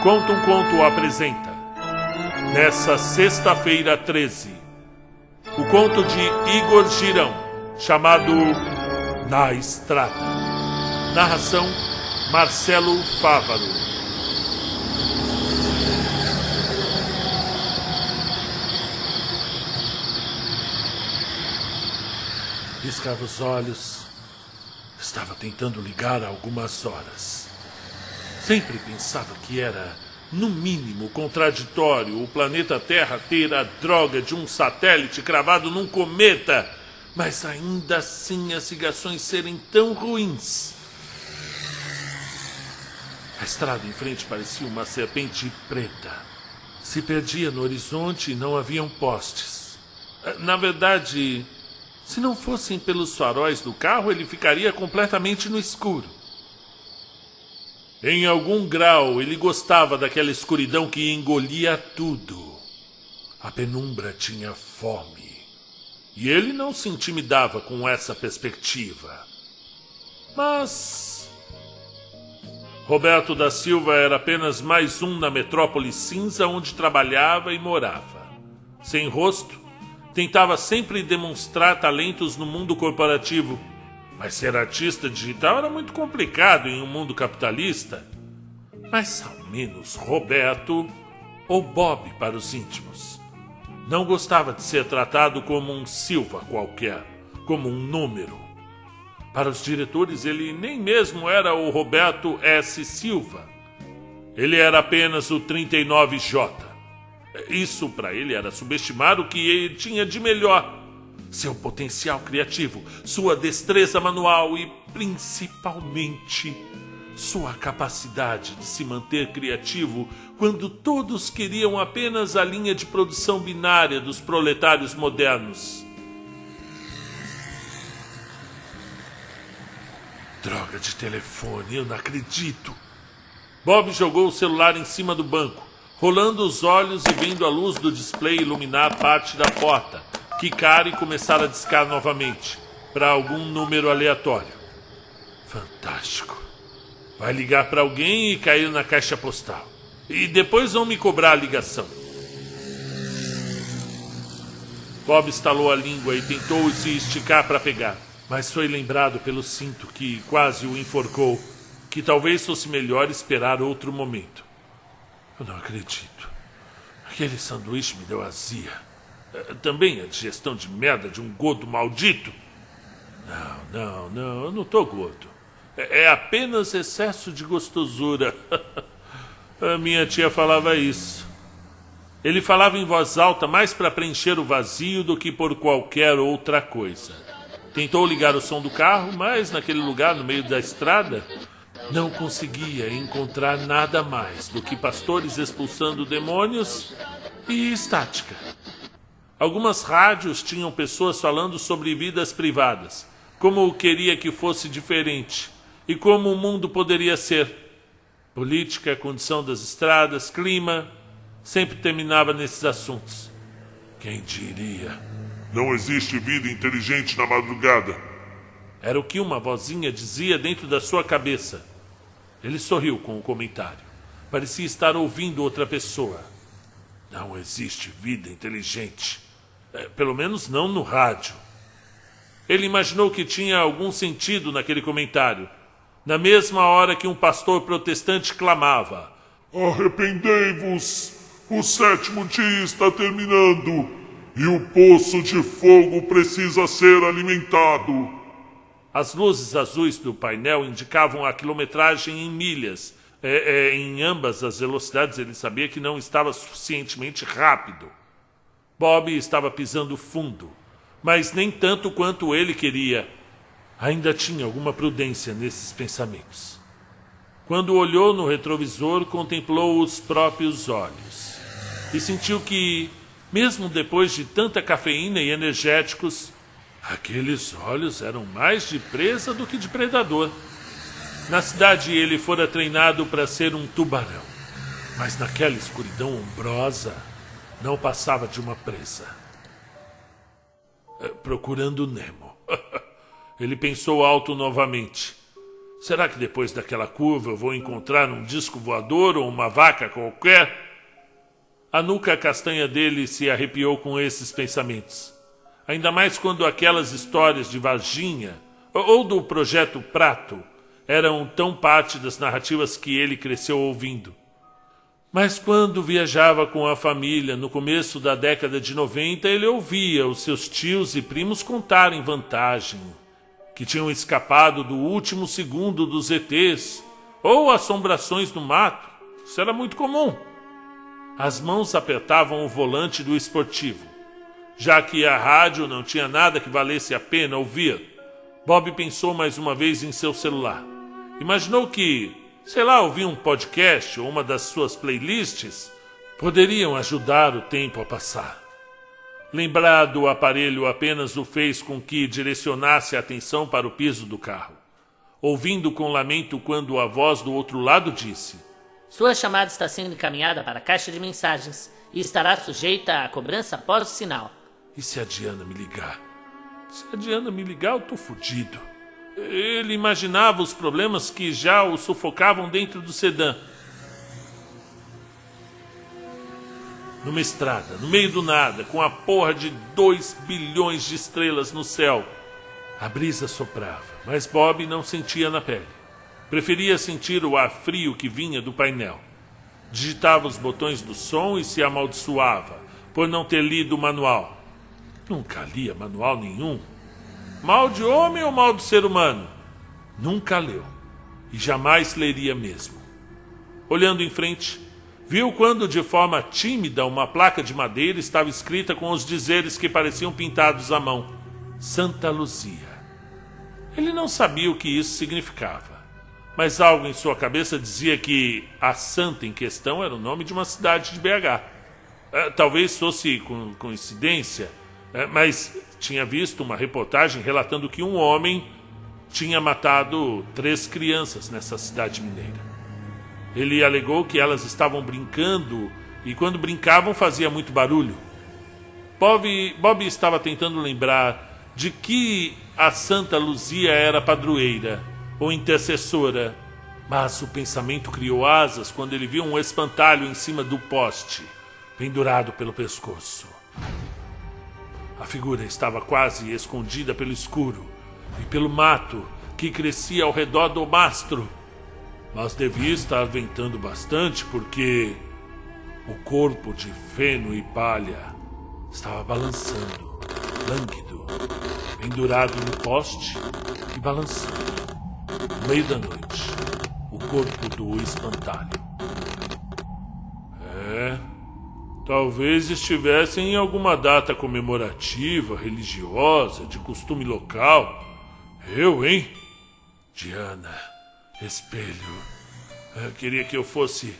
Conta um Conto apresenta, nessa sexta-feira 13, o conto de Igor Girão, chamado Na Estrada. Narração Marcelo Fávaro. Piscava os olhos. Estava tentando ligar há algumas horas. Sempre pensava que era, no mínimo, contraditório o planeta Terra ter a droga de um satélite cravado num cometa, mas ainda assim as ligações serem tão ruins. A estrada em frente parecia uma serpente preta. Se perdia no horizonte e não haviam postes. Na verdade, se não fossem pelos faróis do carro, ele ficaria completamente no escuro. Em algum grau, ele gostava daquela escuridão que engolia tudo. A penumbra tinha fome. E ele não se intimidava com essa perspectiva. Mas Roberto da Silva era apenas mais um na metrópole cinza onde trabalhava e morava. Sem rosto, tentava sempre demonstrar talentos no mundo corporativo. Mas ser artista digital era muito complicado em um mundo capitalista. Mas ao menos Roberto, ou Bob para os íntimos, não gostava de ser tratado como um Silva qualquer, como um número. Para os diretores, ele nem mesmo era o Roberto S. Silva. Ele era apenas o 39J. Isso para ele era subestimar o que ele tinha de melhor. Seu potencial criativo, sua destreza manual e, principalmente, sua capacidade de se manter criativo quando todos queriam apenas a linha de produção binária dos proletários modernos. Droga de telefone, eu não acredito. Bob jogou o celular em cima do banco, rolando os olhos e vendo a luz do display iluminar parte da porta, quicar e começar a discar novamente, para algum número aleatório. Fantástico. Vai ligar para alguém e cair na caixa postal. E depois vão me cobrar a ligação. Bob estalou a língua e tentou se esticar para pegar, mas foi lembrado pelo cinto que quase o enforcou, que talvez fosse melhor esperar outro momento. Eu não acredito. Aquele sanduíche me deu azia. Também a digestão de merda de um gordo maldito? Não, eu não tô gordo. É apenas excesso de gostosura. A minha tia falava isso. Ele falava em voz alta mais para preencher o vazio do que por qualquer outra coisa. Tentou ligar o som do carro, mas naquele lugar no meio da estrada não conseguia encontrar nada mais do que pastores expulsando demônios e estática. Algumas rádios tinham pessoas falando sobre vidas privadas, como queria que fosse diferente e como o mundo poderia ser. Política, condição das estradas, clima, sempre terminava nesses assuntos. Quem diria? Não existe vida inteligente na madrugada. Era o que uma vozinha dizia dentro da sua cabeça. Ele sorriu com o comentário. Parecia estar ouvindo outra pessoa. Não existe vida inteligente. Pelo menos não no rádio. Ele imaginou que tinha algum sentido naquele comentário. Na mesma hora que um pastor protestante clamava: Arrependei-vos! O sétimo dia está terminando e o poço de fogo precisa ser alimentado. As luzes azuis do painel indicavam a quilometragem em milhas. Em ambas as velocidades ele sabia que não estava suficientemente rápido. Bob estava pisando fundo, mas nem tanto quanto ele queria. Ainda tinha alguma prudência nesses pensamentos. Quando olhou no retrovisor, contemplou os próprios olhos e sentiu que, mesmo depois de tanta cafeína e energéticos, aqueles olhos eram mais de presa do que de predador. Na cidade ele fora treinado para ser um tubarão, mas naquela escuridão ombrosa não passava de uma presa. Procurando Nemo. Ele pensou alto novamente. Será que depois daquela curva eu vou encontrar um disco voador ou uma vaca qualquer? A nuca castanha dele se arrepiou com esses pensamentos. Ainda mais quando aquelas histórias de Varginha ou do Projeto Prato eram tão parte das narrativas que ele cresceu ouvindo. Mas quando viajava com a família no começo da década de 90, ele ouvia os seus tios e primos contarem vantagem, que tinham escapado do último segundo dos ETs, ou assombrações no mato. Isso era muito comum. As mãos apertavam o volante do esportivo. Já que a rádio não tinha nada que valesse a pena ouvir, Bob pensou mais uma vez em seu celular. Imaginou que, ouvir um podcast ou uma das suas playlists poderiam ajudar o tempo a passar. Lembrar do aparelho apenas o fez com que direcionasse a atenção para o piso do carro, ouvindo com lamento quando a voz do outro lado disse: Sua chamada está sendo encaminhada para a caixa de mensagens e estará sujeita à cobrança após o sinal. E se a Diana me ligar? Se a Diana me ligar, eu tô fudido. Ele imaginava os problemas que já o sufocavam dentro do sedã. Numa estrada, no meio do nada, com a porra de 2 bilhões de estrelas no céu. A brisa soprava, mas Bob não sentia na pele. Preferia sentir o ar frio que vinha do painel. Digitava os botões do som e se amaldiçoava por não ter lido o manual. Nunca lia manual nenhum. Mal de homem ou mal do ser humano? Nunca leu. E jamais leria mesmo. Olhando em frente, viu quando de forma tímida uma placa de madeira estava escrita com os dizeres que pareciam pintados à mão: Santa Luzia. Ele não sabia o que isso significava, mas algo em sua cabeça dizia que a santa em questão era o nome de uma cidade de BH. Talvez fosse coincidência, mas tinha visto uma reportagem relatando que um homem tinha matado 3 crianças nessa cidade mineira. Ele alegou que elas estavam brincando e quando brincavam fazia muito barulho. Bob estava tentando lembrar de que a Santa Luzia era padroeira ou intercessora, mas o pensamento criou asas quando ele viu um espantalho em cima do poste, pendurado pelo pescoço. A figura estava quase escondida pelo escuro e pelo mato que crescia ao redor do mastro. Mas devia estar ventando bastante porque o corpo de feno e palha estava balançando, lânguido, pendurado no poste e balançando. No meio da noite, o corpo do espantalho. Talvez estivesse em alguma data comemorativa, religiosa, de costume local. Eu, hein? Diana, espelho. Queria que eu fosse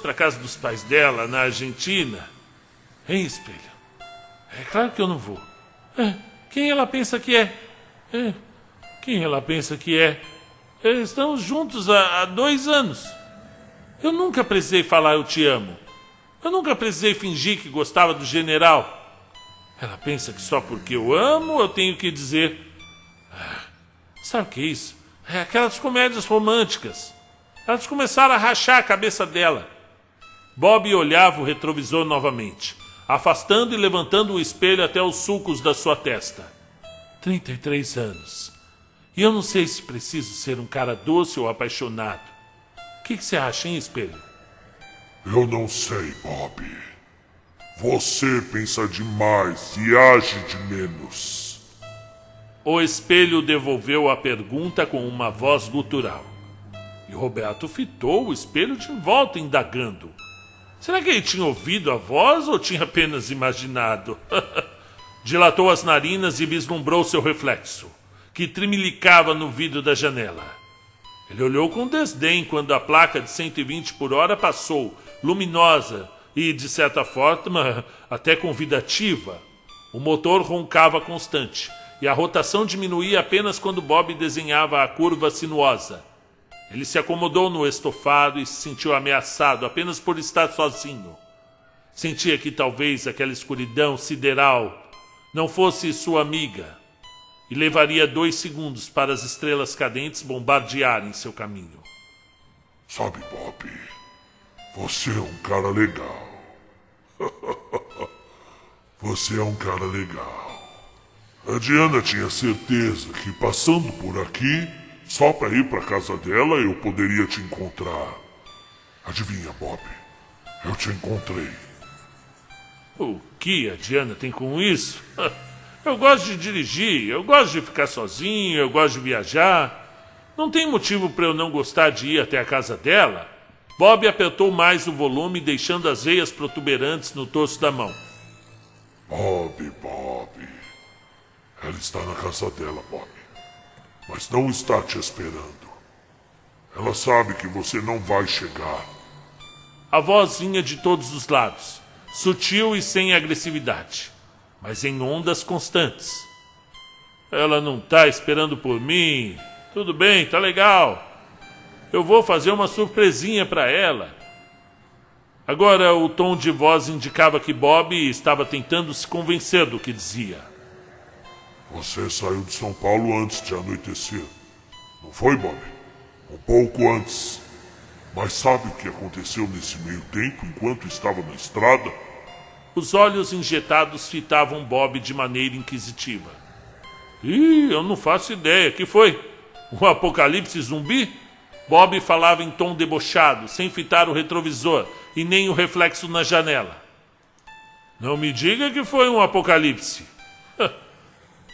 para casa dos pais dela, na Argentina. Hein, espelho? É claro que eu não vou. Quem ela pensa que é? Quem ela pensa que é? Estamos juntos há 2 anos. Eu nunca precisei falar eu te amo. Eu nunca precisei fingir que gostava do general. Ela pensa que só porque eu amo eu tenho que dizer... Sabe o que é isso? É aquelas comédias românticas. Elas começaram a rachar a cabeça dela. Bob olhava o retrovisor novamente, afastando e levantando o espelho até os sulcos da sua testa. 33 anos. E eu não sei se preciso ser um cara doce ou apaixonado. O que você acha, hein, espelho? Eu não sei, Bob. Você pensa demais e age de menos. O espelho devolveu a pergunta com uma voz gutural. E Roberto fitou o espelho de volta, indagando. Será que ele tinha ouvido a voz ou tinha apenas imaginado? Dilatou as narinas e vislumbrou seu reflexo, que tremilicava no vidro da janela. Ele olhou com desdém quando a placa de 120 por hora passou, luminosa e, de certa forma, até convidativa. O motor roncava constante e a rotação diminuía apenas quando Bob desenhava a curva sinuosa. Ele se acomodou no estofado e se sentiu ameaçado apenas por estar sozinho. Sentia que talvez aquela escuridão sideral não fosse sua amiga. e levaria 2 segundos para as estrelas cadentes bombardearem seu caminho. Sabe, Bob, você é um cara legal. Você é um cara legal. A Diana tinha certeza que passando por aqui, só para ir para casa dela, eu poderia te encontrar. Adivinha, Bob? Eu te encontrei. O que a Diana tem com isso? Eu gosto de dirigir, eu gosto de ficar sozinho, eu gosto de viajar. Não tem motivo para eu não gostar de ir até a casa dela. Bob apertou mais o volume, deixando as veias protuberantes no torso da mão. Bob. Ela está na casa dela, Bob. Mas não está te esperando. Ela sabe que você não vai chegar. A voz vinha de todos os lados, sutil e sem agressividade, mas em ondas constantes. Ela não está esperando por mim. Tudo bem, tá legal. Eu vou fazer uma surpresinha para ela. Agora o tom de voz indicava que Bob estava tentando se convencer do que dizia. Você saiu de São Paulo antes de anoitecer. Não foi, Bob? Um pouco antes. Mas sabe o que aconteceu nesse meio tempo enquanto estava na estrada? Os olhos injetados fitavam Bob de maneira inquisitiva. Eu não faço ideia. Que foi? Um apocalipse zumbi? Bob falava em tom debochado, sem fitar o retrovisor e nem o reflexo na janela. Não me diga que foi um apocalipse.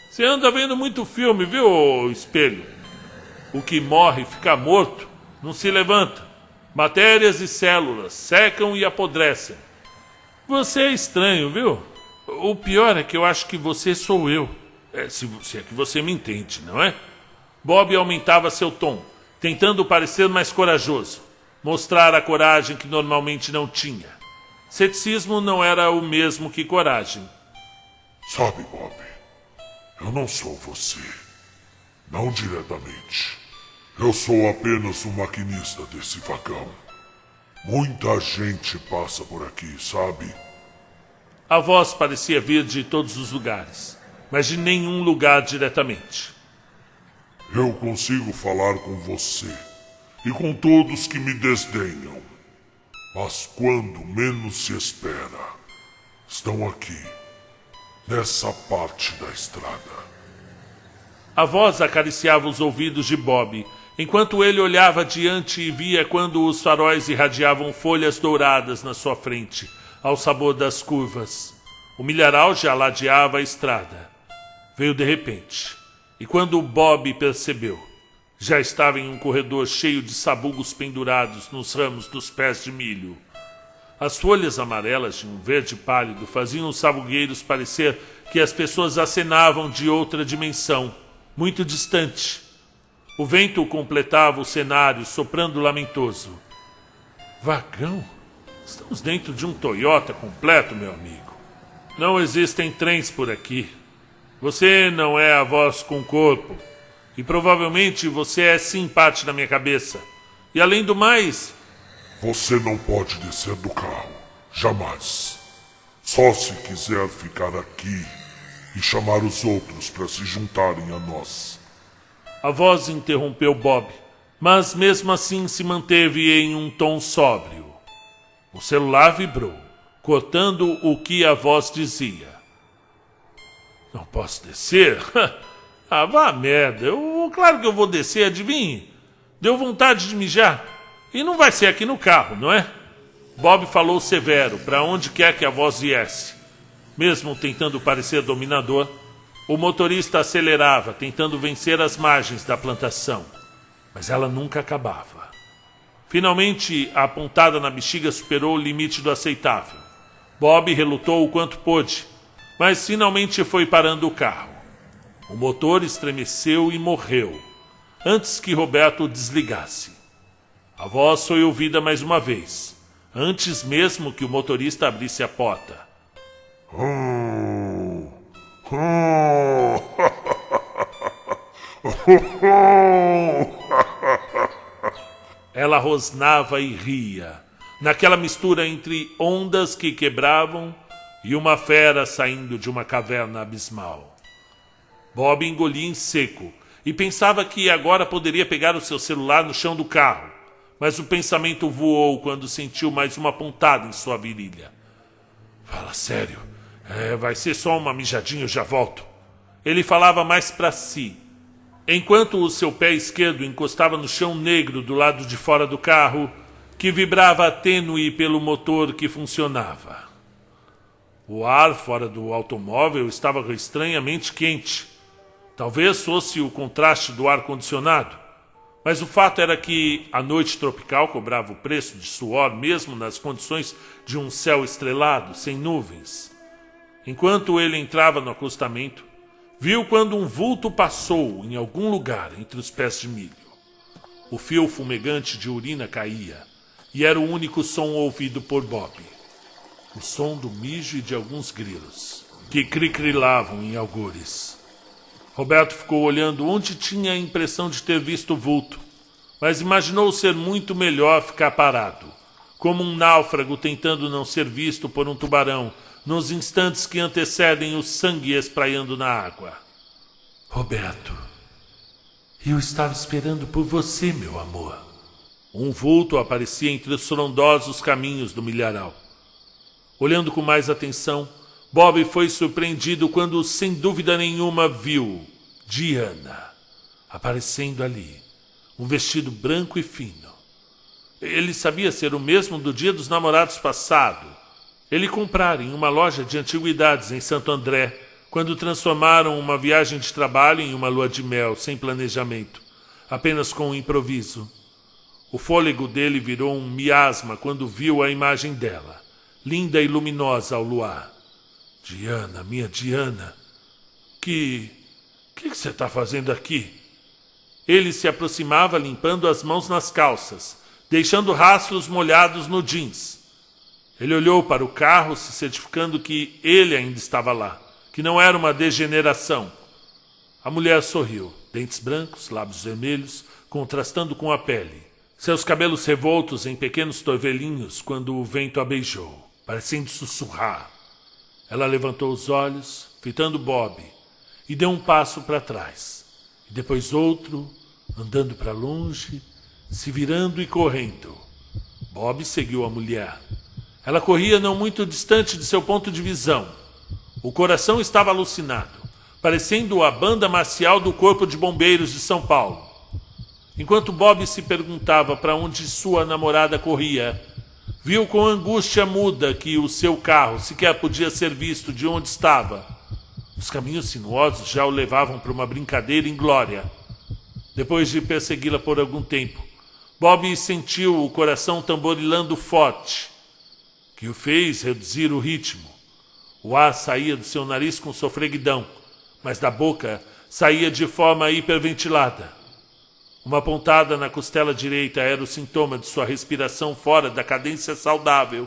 Você anda vendo muito filme, viu, ô espelho? O que morre fica morto, não se levanta. Matérias e células secam e apodrecem. Você é estranho, viu? O pior é que eu acho que você sou eu. Se é que você me entende, não é? Bob aumentava seu tom, tentando parecer mais corajoso, mostrar a coragem que normalmente não tinha. Ceticismo não era o mesmo que coragem. Sabe, Bob, eu não sou você. Não diretamente. Eu sou apenas o maquinista desse vagão. Muita gente passa por aqui, sabe? A voz parecia vir de todos os lugares, mas de nenhum lugar diretamente. Eu consigo falar com você e com todos que me desdenham. Mas quando menos se espera, estão aqui, nessa parte da estrada. A voz acariciava os ouvidos de Bob, enquanto ele olhava adiante e via quando os faróis irradiavam folhas douradas na sua frente, ao sabor das curvas. O milharal já ladeava a estrada. Veio de repente, e quando Bob percebeu, já estava em um corredor cheio de sabugos pendurados nos ramos dos pés de milho. As folhas amarelas de um verde pálido faziam os sabugueiros parecer que as pessoas acenavam de outra dimensão, muito distante. O vento completava o cenário, soprando lamentoso. Vagão? Estamos dentro de um Toyota completo, meu amigo. Não existem trens por aqui. Você não é a voz com corpo. E provavelmente você é sim parte da minha cabeça. E além do mais... Você não pode descer do carro. Jamais. Só se quiser ficar aqui e chamar os outros para se juntarem a nós. A voz interrompeu Bob, mas mesmo assim se manteve em um tom sóbrio. O celular vibrou, cortando o que a voz dizia. Não posso descer? Vá a merda. Claro que eu vou descer, adivinhe. Deu vontade de mijar. E não vai ser aqui no carro, não é? Bob falou severo, para onde quer que a voz viesse. Mesmo tentando parecer dominador, o motorista acelerava, tentando vencer as margens da plantação. Mas ela nunca acabava. Finalmente, a pontada na bexiga superou o limite do aceitável. Bob relutou o quanto pôde, mas finalmente foi parando o carro. O motor estremeceu e morreu, antes que Roberto o desligasse. A voz foi ouvida mais uma vez, antes mesmo que o motorista abrisse a porta. Ela rosnava e ria, naquela mistura entre ondas que quebravam e uma fera saindo de uma caverna abismal. Bob engolia em seco e pensava que agora poderia pegar o seu celular no chão do carro, mas o pensamento voou quando sentiu mais uma pontada em sua virilha. Fala sério, vai ser só uma mijadinha, eu já volto. Ele falava mais para si, enquanto o seu pé esquerdo encostava no chão negro do lado de fora do carro, que vibrava tênue pelo motor que funcionava. O ar fora do automóvel estava estranhamente quente. Talvez fosse o contraste do ar-condicionado, mas o fato era que a noite tropical cobrava o preço de suor mesmo nas condições de um céu estrelado, sem nuvens. Enquanto ele entrava no acostamento, viu quando um vulto passou em algum lugar entre os pés de milho. O fio fumegante de urina caía, e era o único som ouvido por Bob. O som do mijo e de alguns grilos, que cricrilavam em algures. Roberto ficou olhando onde tinha a impressão de ter visto o vulto, mas imaginou ser muito melhor ficar parado, como um náufrago tentando não ser visto por um tubarão, nos instantes que antecedem o sangue espraiando na água. Roberto, eu estava esperando por você, meu amor. Um vulto aparecia entre os frondosos caminhos do milharal. Olhando com mais atenção, Bob foi surpreendido quando, sem dúvida nenhuma, viu Diana aparecendo ali, um vestido branco e fino. Ele sabia ser o mesmo do Dia dos Namorados passado. Ele comprara em uma loja de antiguidades em Santo André, quando transformaram uma viagem de trabalho em uma lua de mel, sem planejamento, apenas com um improviso. O fôlego dele virou um miasma quando viu a imagem dela, linda e luminosa ao luar. Diana, minha Diana, que você está fazendo aqui? Ele se aproximava limpando as mãos nas calças, deixando rastros molhados no jeans. Ele olhou para o carro, se certificando que ele ainda estava lá, que não era uma degeneração. A mulher sorriu, dentes brancos, lábios vermelhos, contrastando com a pele. Seus cabelos revoltos em pequenos torvelinhos quando o vento a beijou, parecendo sussurrar. Ela levantou os olhos, fitando Bob, e deu um passo para trás. E depois outro, andando para longe, se virando e correndo. Bob seguiu a mulher. Ela corria não muito distante de seu ponto de visão. O coração estava alucinado, parecendo a banda marcial do Corpo de Bombeiros de São Paulo. Enquanto Bob se perguntava para onde sua namorada corria, viu com angústia muda que o seu carro sequer podia ser visto de onde estava. Os caminhos sinuosos já o levavam para uma brincadeira inglória. Depois de persegui-la por algum tempo, Bob sentiu o coração tamborilando forte, que o fez reduzir o ritmo. O ar saía do seu nariz com sofreguidão, mas da boca saía de forma hiperventilada. Uma pontada na costela direita era o sintoma de sua respiração fora da cadência saudável.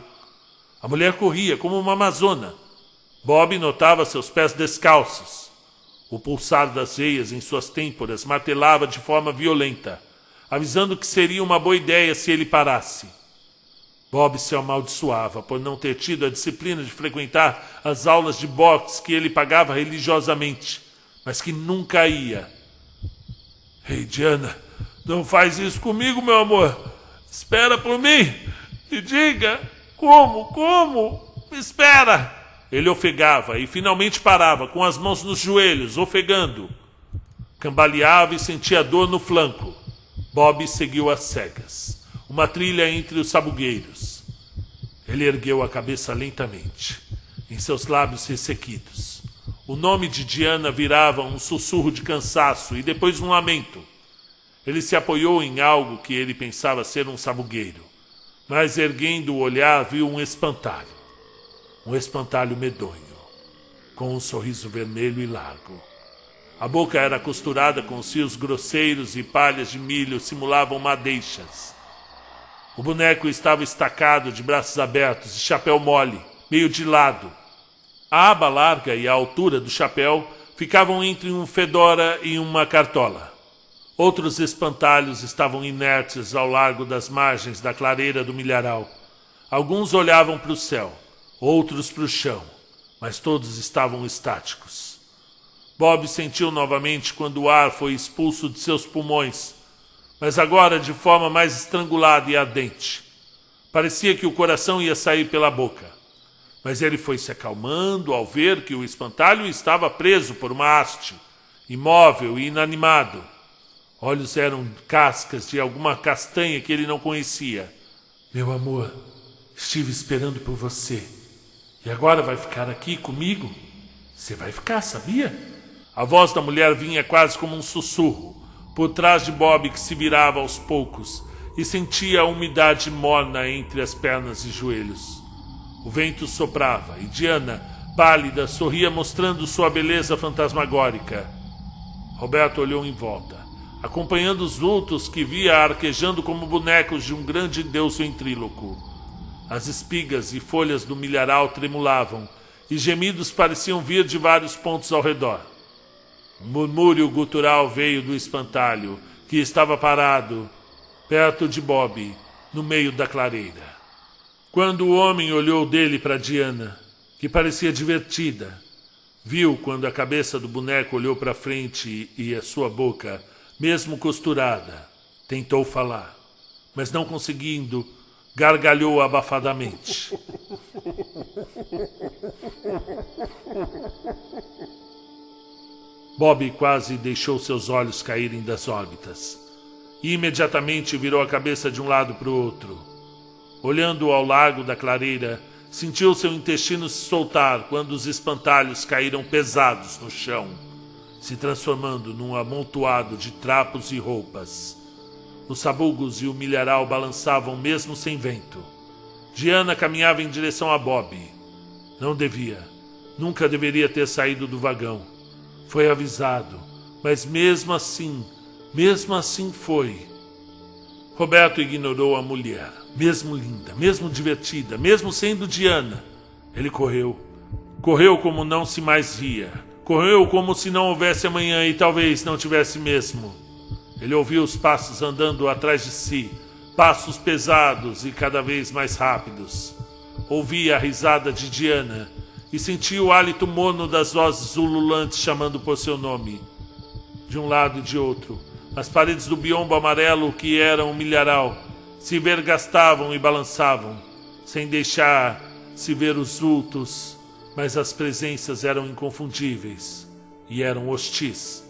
A mulher corria como uma amazona. Bob notava seus pés descalços. O pulsar das veias em suas têmporas martelava de forma violenta, avisando que seria uma boa ideia se ele parasse. Bob se amaldiçoava por não ter tido a disciplina de frequentar as aulas de boxe que ele pagava religiosamente, mas que nunca ia. Ei, Diana, não faz isso comigo, meu amor. Espera por mim. Me diga. Como? Me espera. Ele ofegava e finalmente parava, com as mãos nos joelhos, ofegando. Cambaleava e sentia dor no flanco. Bob seguiu às cegas, uma trilha entre os sabugueiros. Ele ergueu a cabeça lentamente, em seus lábios ressequidos. O nome de Diana virava um sussurro de cansaço e depois um lamento. Ele se apoiou em algo que ele pensava ser um sabugueiro, mas erguendo o olhar viu um espantalho medonho, com um sorriso vermelho e largo. A boca era costurada com os fios grosseiros e palhas de milho simulavam madeixas. O boneco estava estacado de braços abertos e chapéu mole, meio de lado. A aba larga e a altura do chapéu ficavam entre um fedora e uma cartola. Outros espantalhos estavam inertes ao largo das margens da clareira do milharal. Alguns olhavam para o céu, outros para o chão, mas todos estavam estáticos. Bob sentiu novamente quando o ar foi expulso de seus pulmões, mas agora de forma mais estrangulada e ardente. Parecia que o coração ia sair pela boca. Mas ele foi se acalmando ao ver que o espantalho estava preso por uma haste, imóvel e inanimado. Olhos eram cascas de alguma castanha que ele não conhecia. Meu amor, estive esperando por você. E agora vai ficar aqui comigo? Você vai ficar, sabia? A voz da mulher vinha quase como um sussurro, por trás de Bob, que se virava aos poucos e sentia a umidade morna entre as pernas e joelhos. O vento soprava e Diana, pálida, sorria mostrando sua beleza fantasmagórica. Roberto olhou em volta, acompanhando os vultos que via arquejando como bonecos de um grande deus ventríloco. As espigas e folhas do milharal tremulavam e gemidos pareciam vir de vários pontos ao redor. Um murmúrio gutural veio do espantalho, que estava parado, perto de Bob, no meio da clareira. Quando o homem olhou dele para Diana, que parecia divertida, viu quando a cabeça do boneco olhou para frente e a sua boca, mesmo costurada, tentou falar, mas não conseguindo, gargalhou abafadamente. Bob quase deixou seus olhos caírem das órbitas e imediatamente virou a cabeça de um lado para o outro. Olhando ao lago da clareira, sentiu seu intestino se soltar quando os espantalhos caíram pesados no chão, se transformando num amontoado de trapos e roupas. Os sabugos e o milharal balançavam mesmo sem vento. Diana caminhava em direção a Bob. Não devia, nunca deveria ter saído do vagão. Foi avisado, mas mesmo assim foi. Roberto ignorou a mulher, mesmo linda, mesmo divertida, mesmo sendo Diana. Ele correu. Correu como não se mais via. Correu como se não houvesse amanhã e talvez não tivesse mesmo. Ele ouviu os passos andando atrás de si, passos pesados e cada vez mais rápidos. Ouvia a risada de Diana e sentia o hálito morno das vozes ululantes chamando por seu nome. De um lado e de outro, as paredes do biombo amarelo, que eram um milharal, se vergastavam e balançavam, sem deixar se ver os vultos, mas as presenças eram inconfundíveis e eram hostis.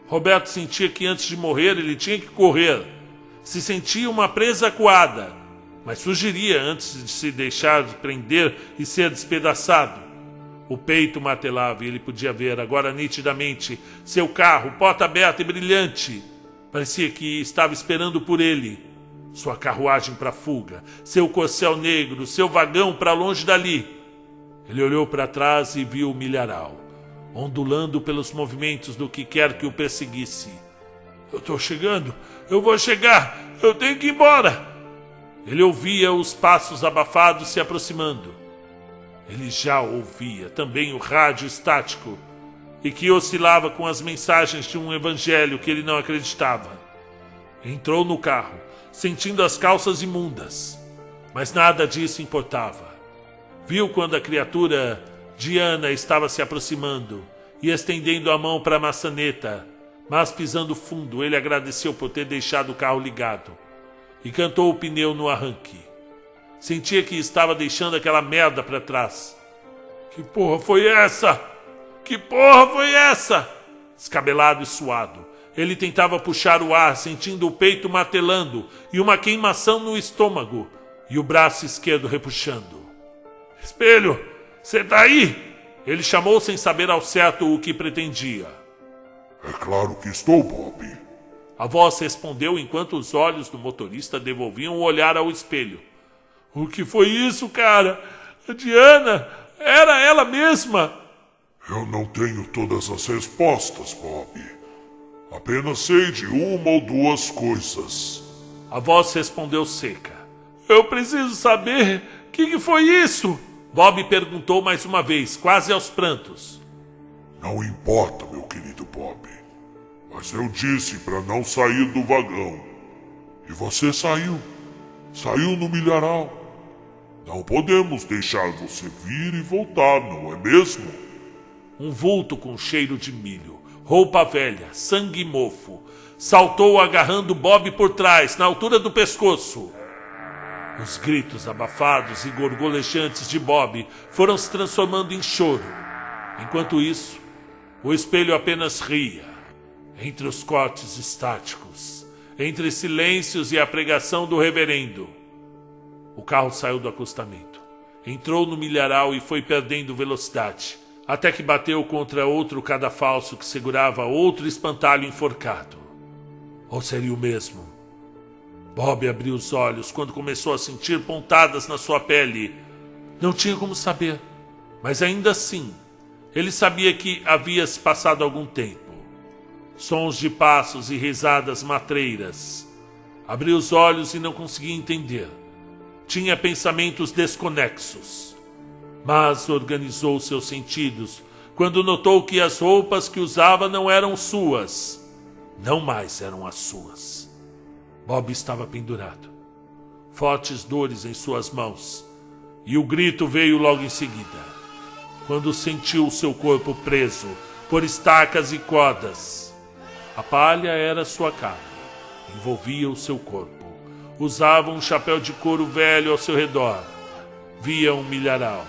Roberto sentia que antes de morrer ele tinha que correr. Se sentia uma presa acuada, mas fugiria antes de se deixar prender e ser despedaçado. O peito martelava e ele podia ver, agora nitidamente, seu carro, porta aberta e brilhante. Parecia que estava esperando por ele. Sua carruagem para fuga, seu corcel negro, seu vagão para longe dali. Ele olhou para trás e viu o milharal, ondulando pelos movimentos do que quer que o perseguisse. Eu estou chegando, eu vou chegar, eu tenho que ir embora. Ele ouvia os passos abafados se aproximando. Ele já ouvia também o rádio estático, e que oscilava com as mensagens de um evangelho que ele não acreditava. Entrou no carro, sentindo as calças imundas, mas nada disso importava. Viu quando a criatura Diana estava se aproximando e estendendo a mão para a maçaneta, mas pisando fundo, ele agradeceu por ter deixado o carro ligado e cantou o pneu no arranque. Sentia que estava deixando aquela merda para trás. Que porra foi essa? Que porra foi essa? Descabelado e suado, ele tentava puxar o ar, sentindo o peito martelando e uma queimação no estômago e o braço esquerdo repuxando. Espelho, você tá aí? Ele chamou sem saber ao certo o que pretendia. É claro que estou, Bob. A voz respondeu enquanto os olhos do motorista devolviam o olhar ao espelho. O que foi isso, cara? A Diana, era ela mesma. Eu não tenho todas as respostas, Bob. Apenas sei de uma ou duas coisas. A voz respondeu seca. Eu preciso saber. O que foi isso? Bob perguntou mais uma vez, quase aos prantos. Não importa, meu querido Bob. Mas eu disse para não sair do vagão. E você saiu. Saiu no milharal. Não podemos deixar você vir e voltar, não é mesmo? um vulto com cheiro de milho, roupa velha, sangue e mofo, saltou agarrando Bob por trás, na altura do pescoço. Os gritos abafados e gorgolejantes de Bob foram se transformando em choro. Enquanto isso, o espelho apenas ria. Entre os cortes estáticos, entre silêncios e a pregação do reverendo. O carro saiu do acostamento, entrou no milharal e foi perdendo velocidade, até que bateu contra outro cadafalso que segurava outro espantalho enforcado. Ou seria o mesmo? Bob abriu os olhos quando começou a sentir pontadas na sua pele. Não tinha como saber, mas ainda assim, ele sabia que havia se passado algum tempo. Sons de passos e risadas matreiras. Abriu os olhos e não conseguia entender. Tinha pensamentos desconexos. Mas organizou seus sentidos quando notou que as roupas que usava não eram suas. Não mais eram as suas. Bob estava pendurado. Fortes dores em suas mãos. E o grito veio logo em seguida, quando sentiu seu corpo preso por estacas e cordas. A palha era sua carne, envolvia o seu corpo. Usava um chapéu de couro velho ao seu redor. Via um milharal.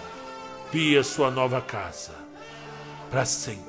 Via sua nova casa. Para sempre.